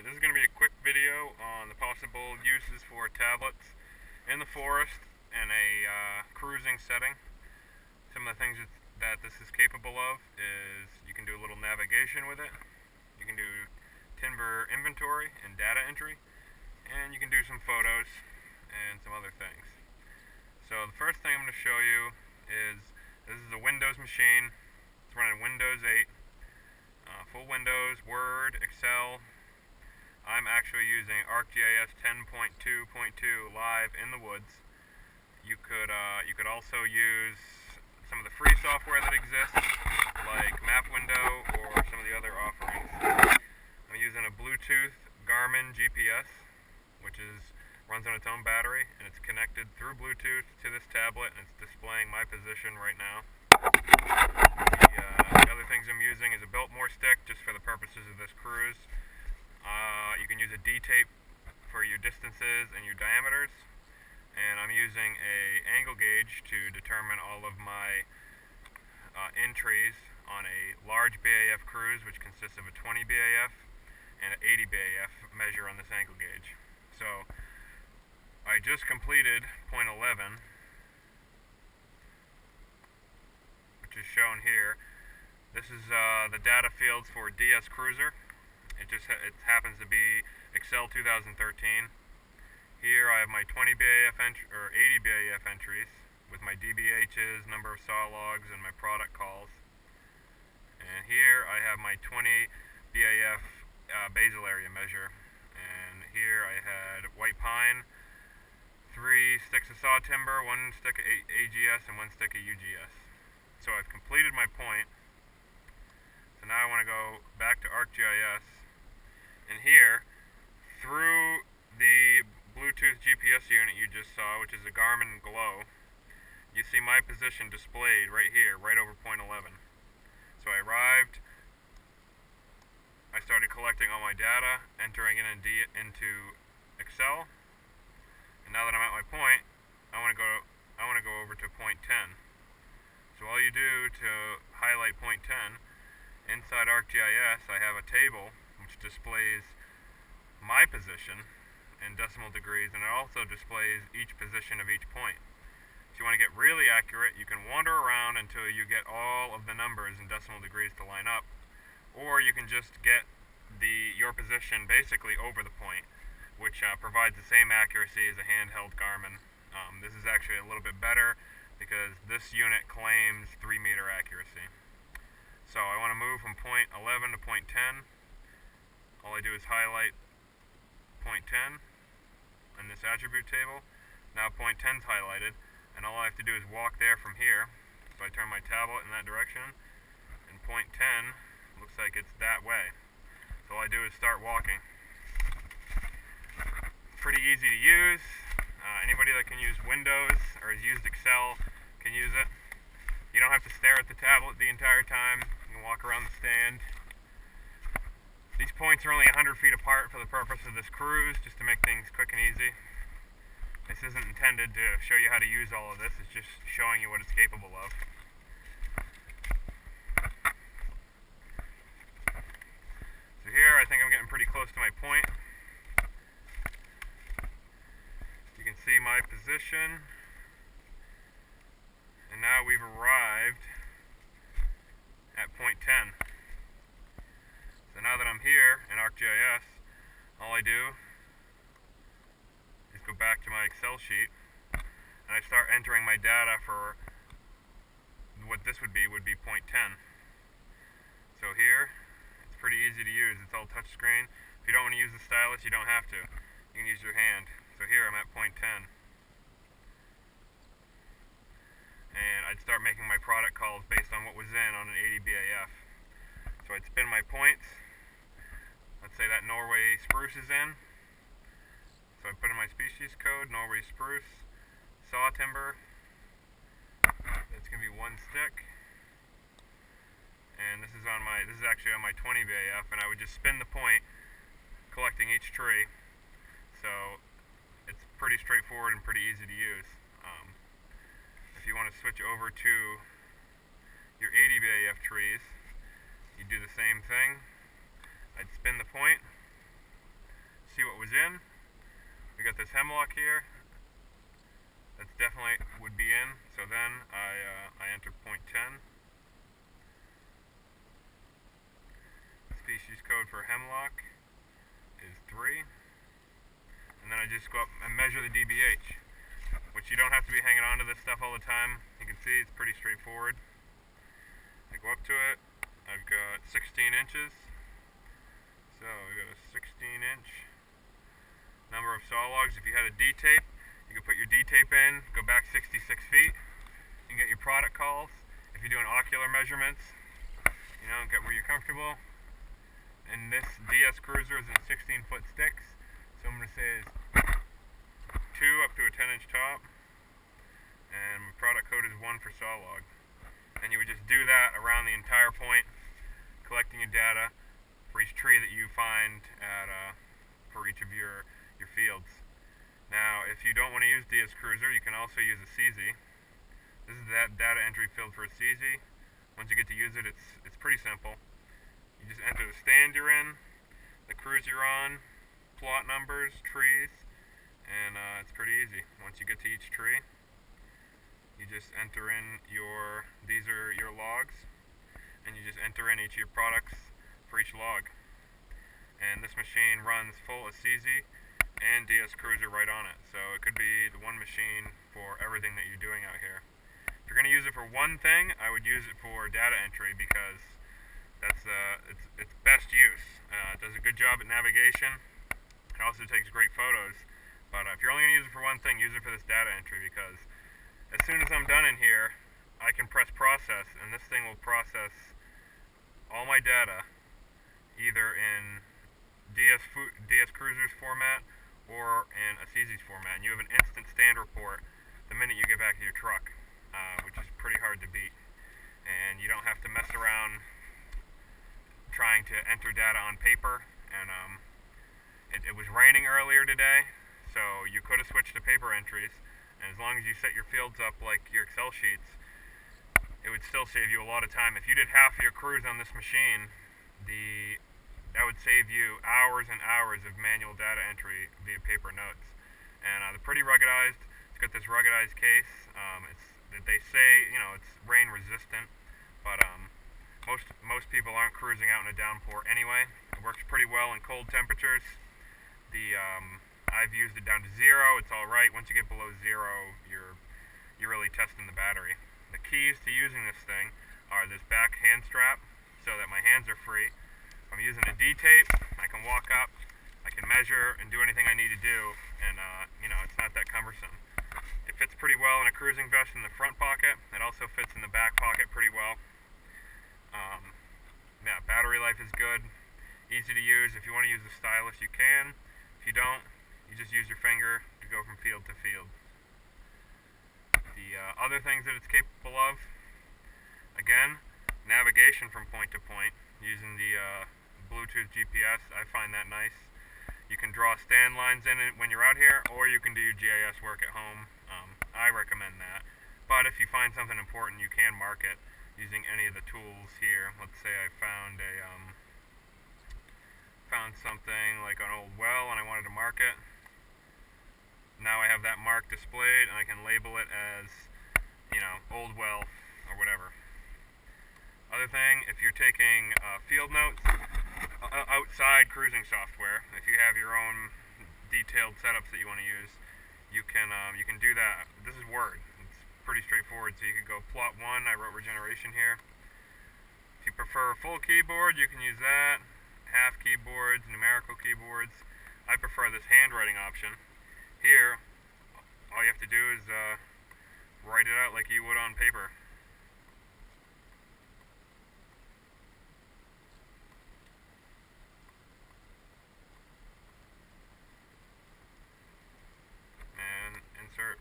Alright, this is going to be a quick video on the possible uses for tablets in the forest in a cruising setting. Some of the things that this is capable of is you can do a little navigation with it, you can do timber inventory and data entry, and you can do some photos and some other things. So the first thing I'm going to show you is this is a Windows machine. It's running Windows 8, full Windows, Word, Excel. I'm actually using ArcGIS 10.2.2 live in the woods. You could also use some of the free software that exists, like Map Window or some of the other offerings. I'm using a Bluetooth Garmin GPS, which runs on its own battery, and it's connected through Bluetooth to this tablet, and it's displaying my position right now. The other things I'm using is a Biltmore stick, just for the purposes of this cruise. You can use a D-tape for your distances and your diameters, and I'm using a angle gauge to determine all of my entries on a large BAF cruise, which consists of a 20 BAF and an 80 BAF measure on this angle gauge. So I just completed point 11, which is shown here. This is the data fields for DS Cruiser. It happens to be Excel 2013. Here I have my 20 BAF or 80 BAF entries with my DBHs, number of saw logs, and my product calls. And here I have my 20 BAF basal area measure. And here I had white pine, 3 sticks of saw timber, 1 stick of AGS, and 1 stick of UGS. So I've completed my point. So now I want to go back to ArcGIS. And here, through the Bluetooth GPS unit you just saw, which is a Garmin Glow, you see my position displayed right here, right over point 11. So I arrived, I started collecting all my data, entering it into Excel, and now that I'm at my point, I want to go over to point 10. So all you do to highlight point 10, inside ArcGIS I have a table which displays my position in decimal degrees, and it also displays each position of each point. If you want to get really accurate, you can wander around until you get all of the numbers in decimal degrees to line up, or you can just get your position basically over the point, which provides the same accuracy as a handheld Garmin. This is actually a little bit better because this unit claims 3-meter accuracy. So I want to move from point 11 to point 10. All I do is highlight point 10 in this attribute table. Now point 10 is highlighted, and all I have to do is walk there from here. So I turn my tablet in that direction, and point 10 looks like it's that way. So all I do is start walking. Pretty easy to use. Anybody that can use Windows or has used Excel can use it. You don't have to stare at the tablet the entire time. You can walk around the stand. These points are only 100 feet apart for the purpose of this cruise, just to make things quick and easy. This isn't intended to show you how to use all of this, it's just showing you what it's capable of. So here I think I'm getting pretty close to my point. You can see my position. And now we've arrived at point 10. So now that I'm here in ArcGIS, all I do is go back to my Excel sheet, and I start entering my data for what this would be point 10. So here, it's pretty easy to use. It's all touchscreen. If you don't want to use the stylus, you don't have to. You can use your hand. So here I'm at point 10. And I'd start making my product calls based on what was in on an 80 BAF. So I'd spin my points. Let's say that Norway spruce is in. So I put in my species code, Norway spruce, saw timber. That's going to be 1 stick. And this is actually on my 20 BAF, and I would just spin the point, collecting each tree. So it's pretty straightforward and pretty easy to use. If you want to switch over to your 80 BAF trees, you do the same thing. I'd spin the point, was in. We got this hemlock here. That's definitely would be in. So then I enter point 10. Species code for hemlock is 3. And then I just go up and measure the DBH, which you don't have to be hanging on to this stuff all the time. You can see it's pretty straightforward. I go up to it. I've got 16 inches. So we got a 16-inch number of saw logs. If you had a D-tape, you could put your D-tape in, go back 66 feet, and get your product calls. If you're doing ocular measurements, you know, get where you're comfortable. And this DS Cruiser is in 16-foot sticks, so I'm going to say is 2 up to a 10-inch top, and my product code is 1 for saw log. And you would just do that around the entire point, collecting your data for each tree that you find at for each of your fields. Now, if you don't want to use DS Cruiser, you can also use a CZ. This is that data entry field for a CZ. Once you get to use it, it's pretty simple. You just enter the stand you're in, the cruise you're on, plot numbers, trees, and it's pretty easy. Once you get to each tree, you just enter in these are your logs, and you just enter in each of your products for each log. And this machine runs full of CZ and DS Cruiser right on it, so it could be the one machine for everything that you're doing out here. If you're going to use it for one thing, I would use it for data entry, because that's its best use. It does a good job at navigation. It also takes great photos. But if you're only going to use it for one thing, use it for this data entry, because as soon as I'm done in here, I can press process, and this thing will process all my data either in DS Cruiser's format or in a CZ's format. And you have an instant stand report the minute you get back to your truck, which is pretty hard to beat. And you don't have to mess around trying to enter data on paper. And it was raining earlier today, so you could have switched to paper entries. And as long as you set your fields up like your Excel sheets, it would still save you a lot of time. If you did half of your cruise on this machine, that would save you hours and hours of manual data entry via paper notes. And they're pretty ruggedized. It's got this ruggedized case. They say, you know, it's rain resistant, but most people aren't cruising out in a downpour anyway. It works pretty well in cold temperatures. I've used it down to 0. It's all right. Once you get below 0, you're really testing the battery. The keys to using this thing are this back hand strap, so that my hands are free. If I'm using a D-tape, I can walk up, I can measure and do anything I need to do, and you know, it's not that cumbersome. It fits pretty well in a cruising vest in the front pocket. It also fits in the back pocket pretty well. Yeah, battery life is good, easy to use. If you want to use the stylus, you can. If you don't, you just use your finger to go from field to field. The other things that it's capable of, again, navigation from point to point using the Bluetooth GPS. I find that nice. You can draw stand lines in it when you're out here, or you can do your GIS work at home. I recommend that. But if you find something important, you can mark it using any of the tools here. Let's say I found something like an old well and I wanted to mark it. Now I have that mark displayed, and I can label it as, you know, old well or whatever. Other thing, if you're taking field notes outside cruising software, if you have your own detailed setups that you want to use, you can do that. This is Word. It's pretty straightforward. So you could go plot 1. I wrote regeneration here. If you prefer a full keyboard, you can use that. Half keyboards, numerical keyboards. I prefer this handwriting option. Here, all you have to do is write it out like you would on paper. And insert.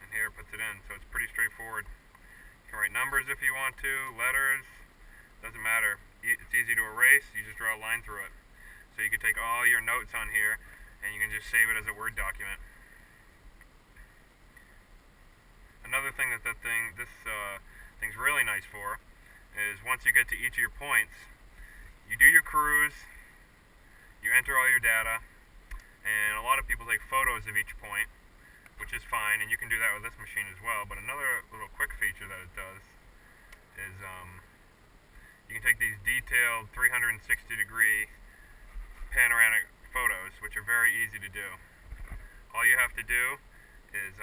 And here it puts it in, so it's pretty straightforward. You can write numbers if you want to, letters, doesn't matter. It's easy to erase, you just draw a line through it. So you can take all your notes on here, and you can just save it as a Word document. Another thing that this thing's really nice for is once you get to each of your points, you do your cruise, You enter all your data, and a lot of people take photos of each point, which is fine, and you can do that with this machine as well. But another little quick feature that it does is you can take these detailed 360 degree panoramic photos, which are very easy to do. All you have to do is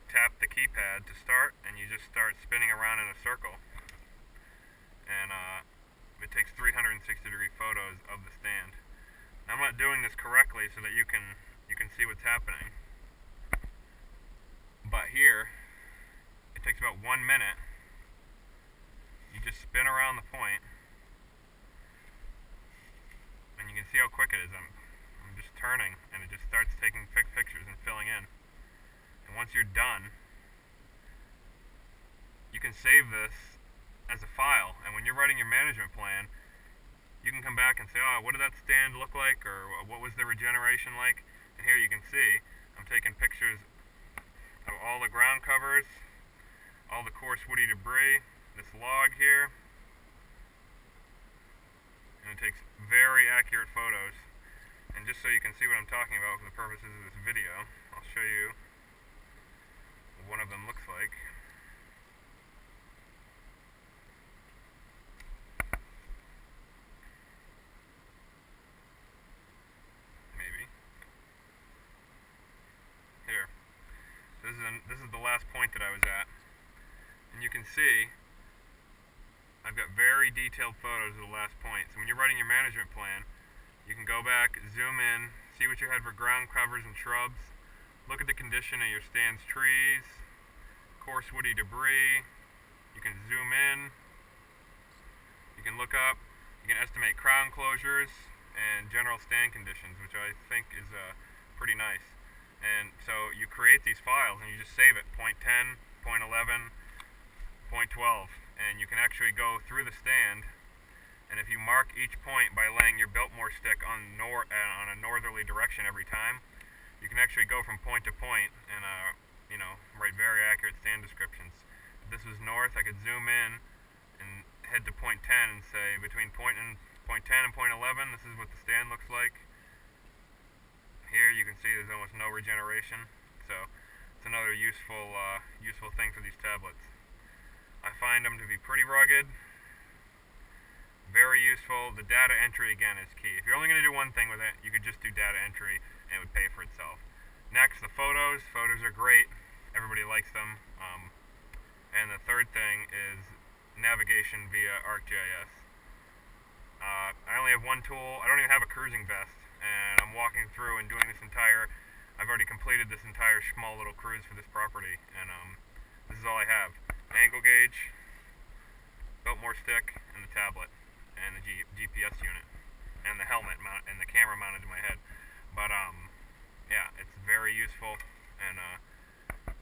tap the keypad to start, and you just start spinning around in a circle, and it takes 360 degree photos of the stand. Now, I'm not doing this correctly so that you can see what's happening, but here it takes about 1 minute. You just spin around the point, and you can see how quick it is. I'm just turning, and it just starts taking pictures and filling in. And once you're done, you can save this as a file, and when you're writing your management plan, you can come back and say, oh, what did that stand look like, or what was the regeneration like? And here you can see I'm taking pictures of all the ground covers, all the coarse woody debris, this log here, and it takes very accurate photos. And just so you can see what I'm talking about for the purposes of this video, I'll show you what one of them looks like. Maybe. Here. This is the last point that I was at. And you can see I've got very detailed photos of the last point. So when you're writing your management plan, you can go back, zoom in, see what you had for ground covers and shrubs, look at the condition of your stand's trees, coarse woody debris. You can zoom in, you can look up, you can estimate crown closures and general stand conditions, which I think is pretty nice. And so you create these files and you just save it, point 10, point 11, point 12, and you can actually go through the stand, and if you mark each point by laying your Biltmore stick on a northerly direction every time, you can actually go from point to point and write very accurate stand descriptions. If this was north, I could zoom in and head to point 10 and say between point 10 and point 11, this is what the stand looks like. Here you can see there's almost no regeneration, so it's another useful thing for these tablets. I find them to be pretty rugged, very useful. The data entry, again, is key. If you're only going to do one thing with it, you could just do data entry and it would pay for itself. Next, the photos. Photos are great. Everybody likes them. And the third thing is navigation via ArcGIS. I only have one tool. I don't even have a cruising vest, and I'm walking through and doing this I've already completed this entire small little cruise for this property, and this is all I have. Angle gauge, Biltmore stick, and the tablet, and the GPS unit, and the helmet and the camera mounted to my head. But yeah, it's very useful and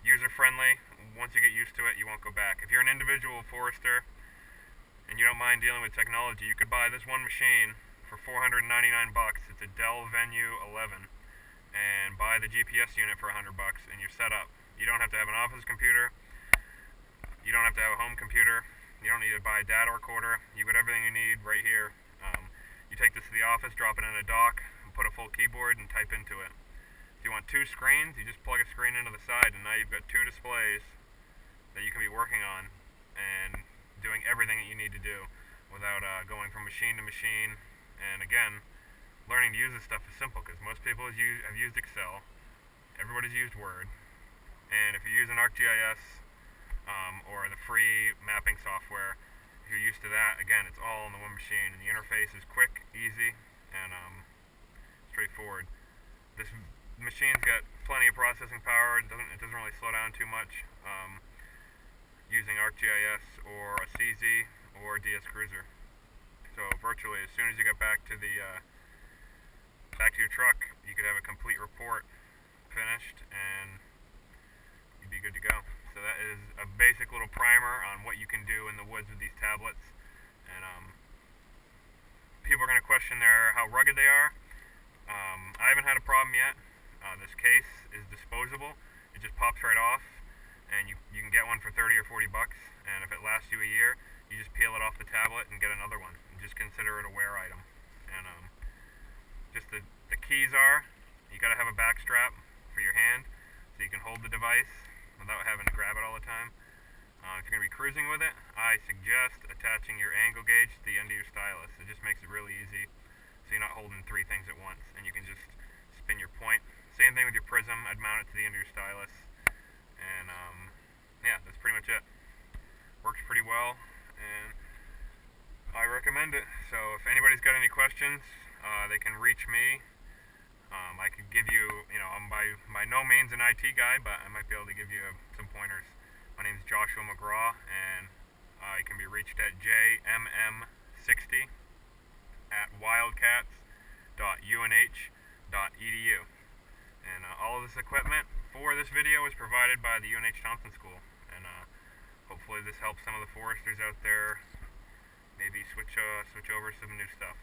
user friendly. Once you get used to it, you won't go back. If you're an individual forester and you don't mind dealing with technology, you could buy this one machine for $499. It's a Dell Venue 11, and buy the GPS unit for $100, and you're set up. You don't have to have an office computer. You don't have to have a home computer. You don't need to buy a data recorder. You got everything you need right here. You take this to the office, drop it in a dock, and put a full keyboard and type into it. If you want two screens, you just plug a screen into the side, and now you've got two displays that you can be working on and doing everything that you need to do without going from machine to machine. And again, learning to use this stuff is simple because most people have used Excel. Everybody's used Word. And if you're using ArcGIS, or the free mapping software, if you're used to that, again, it's all on the one machine, and the interface is quick, easy, and straightforward. This machine's got plenty of processing power. It doesn't really slow down too much using ArcGIS or a CZ or DS Cruiser. So virtually, as soon as you get back to your truck, you could have a complete report finished, and you'd be good to go. So that is a basic little primer on what you can do in the woods with these tablets. And people are going to question how rugged they are. I haven't had a problem yet. This case is disposable. It just pops right off, and you can get one for 30 or 40 bucks. And if it lasts you a year, you just peel it off the tablet and get another one. And just consider it a wear item. And just keys are, you gotta have a back strap for your hand so you can hold the device without having to grab it all the time. If you're going to be cruising with it, I suggest attaching your angle gauge to the end of your stylus. It just makes it really easy so you're not holding three things at once and you can just spin your point. Same thing with your prism. I'd mount it to the end of your stylus. And yeah, that's pretty much it. Works pretty well and I recommend it. So if anybody's got any questions, they can reach me. I could give you, I'm by no means an IT guy, but I might be able to give you some pointers. My name is Joshua McGraw, and I can be reached at jmm60@wildcats.unh.edu. And all of this equipment for this video is provided by the UNH Thompson School. And hopefully this helps some of the foresters out there maybe switch over some new stuff.